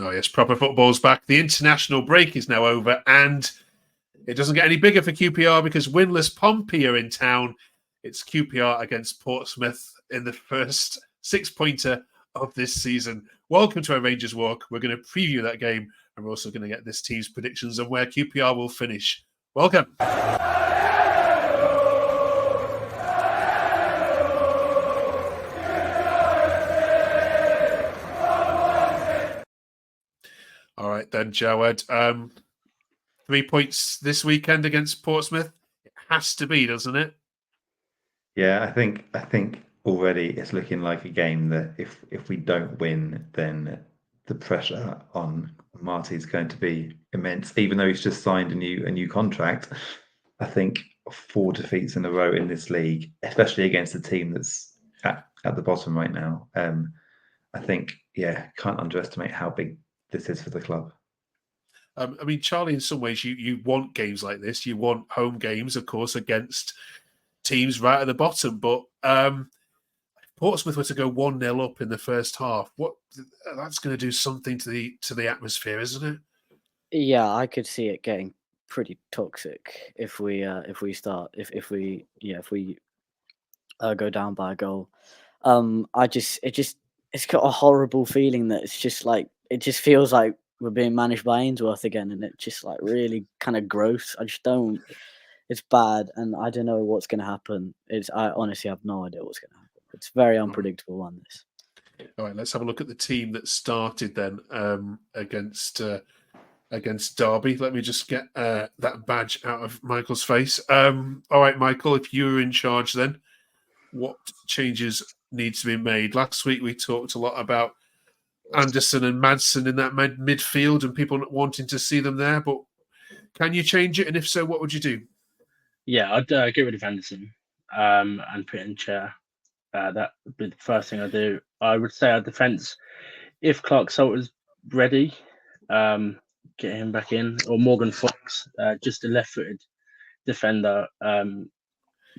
Oh, yes, proper football's back. The international break is now over, and it doesn't get any bigger for QPR because winless Pompey are in town. It's QPR against Portsmouth in the first six-pointer of this season. Welcome to our Rangers Walk. We're going to preview that game, and we're also going to get this team's predictions on where QPR will finish. Welcome. All right, then, Jawed. 3 points this weekend against Portsmouth. It has to be, doesn't it? Yeah, I think already it's looking like a game that if we don't win, then the pressure on Marti is going to be immense. Even though he's just signed a new contract, I think 4 defeats in a row in this league, especially against a team that's at the bottom right now. I think, can't underestimate how big this is for the club. I mean, Charlie, in some ways, you want games like this. You want home games, of course, against teams right at the bottom. But Portsmouth were to go 1-0 up in the first half. That's going to do something to the atmosphere, isn't it? Yeah, I could see it getting pretty toxic if we go down by a goal. It's got a horrible feeling that it's just like it just feels like we're being managed by Ainsworth again, and it's just like really kind of gross. It's bad, and I don't know what's going to happen. I honestly have no idea what's going to happen. It's very unpredictable on this. All right, let's have a look at the team that started then against Derby. Let me just get that badge out of Michael's face. All right, Michael, if you were in charge then, what changes need to be made? Last week we talked a lot about Anderson and Madsen in that midfield and people not wanting to see them there, but can you change it? And if so, what would you do? Yeah, I'd get rid of Anderson and put in Chair. That would be the first thing I do. I would say our defence, if Clark Salt is ready, get him back in, or Morgan Fox, just a left-footed defender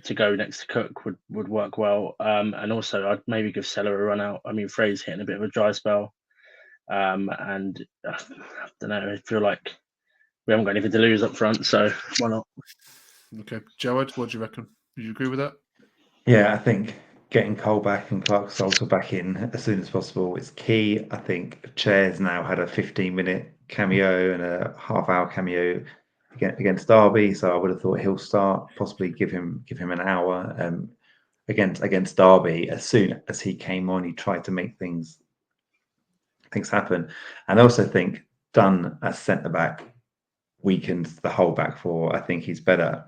to go next to Cook would work well. And also, I'd maybe give Seller a run out. I mean, Frey's hitting a bit of a dry spell. And I don't know, I feel like we haven't got anything to lose up front, so why not? Okay. Jawed, what do you reckon? Do you agree with that? Yeah, I think getting Cole back and Clark Salter back in as soon as possible is key. I think Chair's now had a 15-minute cameo and a half-hour cameo against Derby, so I would have thought he'll start. Possibly give him an hour against Derby. As soon as he came on, he tried to make things happen, and I also think Dunn as centre back weakens the whole back four. I think he's better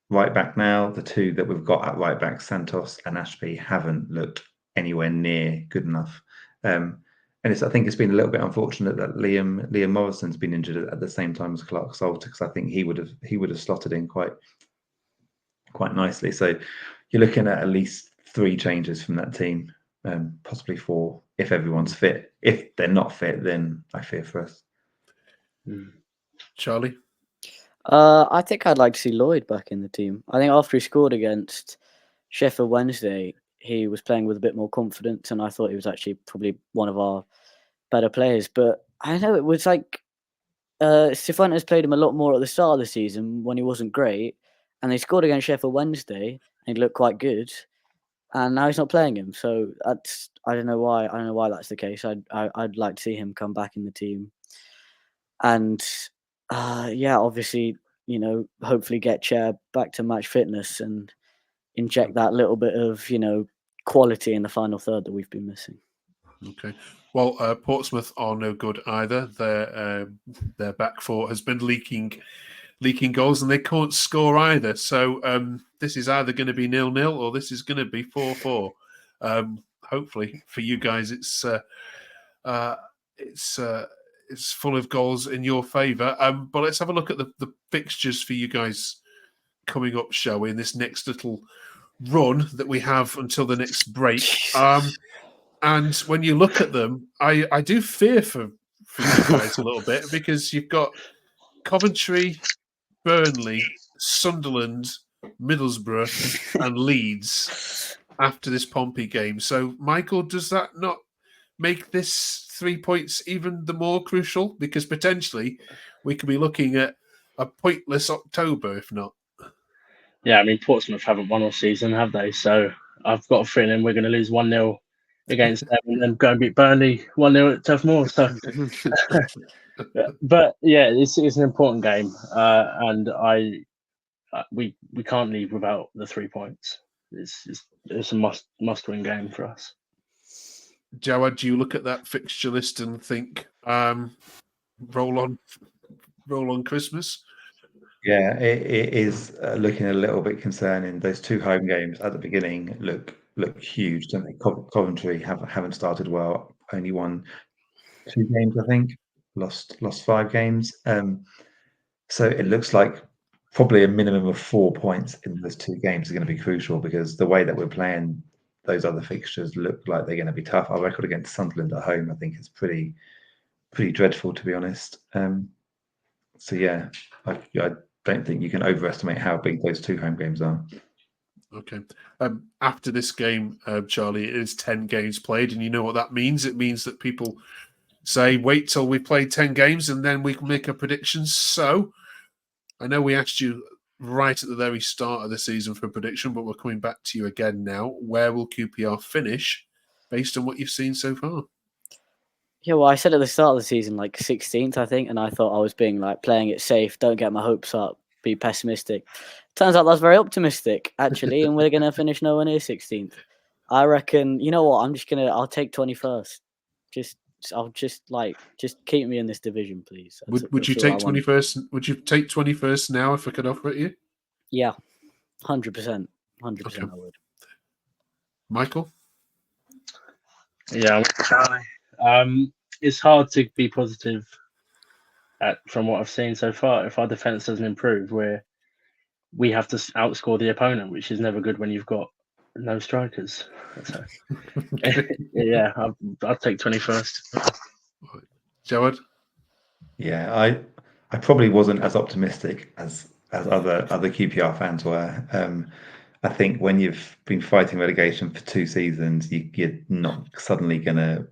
right back now. The two that we've got at right back, Santos and Ashby, haven't looked anywhere near good enough. And I think it's been a little bit unfortunate that Liam Morrison's been injured at the same time as Clark Salter, because I think he would have slotted in quite nicely. So you're looking at least 3 changes from that team, possibly 4 if everyone's fit. If they're not fit, then I fear for us. Charlie? I think I'd like to see Lloyd back in the team. I think after he scored against Sheffield Wednesday, he was playing with a bit more confidence, and I thought he was actually probably one of our better players. But I know it was like Cifuentes played him a lot more at the start of the season when he wasn't great, and they scored against Sheffield Wednesday, and he looked quite good, and now he's not playing him. So I don't know why. I don't know why that's the case. I'd like to see him come back in the team, and obviously, hopefully get Chair back to match fitness and inject that little bit of quality in the final third that we've been missing. Okay. Well, Portsmouth are no good either. Their back four has been leaking goals, and they can't score either. So this is either going to be 0-0 or this is going to be 4-4. Hopefully for you guys, it's full of goals in your favour. But let's have a look at the fixtures for you guys coming up, shall we? In this next little run that we have until the next break. And when you look at them, I do fear for you guys a little bit, because you've got Coventry, Burnley, Sunderland, Middlesbrough, and Leeds after this Pompey game. So, Michael, does that not make this 3 points even the more crucial? Because potentially we could be looking at a pointless October, if not. Yeah, I mean, Portsmouth haven't won all season, have they? So I've got a feeling we're going to lose 1-0 against them and then go and beat Burnley 1-0 at Turf Moor. So, but yeah, it's an important game, and we can't leave without the 3 points. It's a must win game for us. Jawad, do you look at that fixture list and think, roll on Christmas? Yeah, it is looking a little bit concerning. Those 2 home games at the beginning look huge, don't they? Coventry haven't started well. Only won 2 games, I think. Lost 5 games. So it looks like probably a minimum of 4 points in those 2 games is going to be crucial, because the way that we're playing, those other fixtures look like they're going to be tough. Our record against Sunderland at home, I think, is pretty dreadful, to be honest. So yeah, I don't think you can overestimate how big those 2 home games are. Okay. After this game, Charlie, it is 10 games played, and you know what that means? It means that people say, wait till we play 10 games and then we can make a prediction. So I know we asked you right at the very start of the season for a prediction, but we're coming back to you again now. Where will QPR finish based on what you've seen so far? Yeah, well, I said at the start of the season, like 16th, I think, and I thought I was being like playing it safe, don't get my hopes up, be pessimistic. Turns out that's very optimistic, actually, and we're going to finish nowhere near 16th. I reckon, you know what, I'll take 21st. Just keep me in this division, please. Would you take 21st? Would you take 21st now if I could offer it you? Yeah, 100%. 100% Okay. I would. Michael? Yeah, Charlie. It's hard to be positive from what I've seen so far. If our defence doesn't improve, we have to outscore the opponent, which is never good when you've got no strikers. So, yeah, I'll take 21st. Jawad? Yeah, I probably wasn't as optimistic as other QPR fans were. I think when you've been fighting relegation for 2 seasons, you're not suddenly going to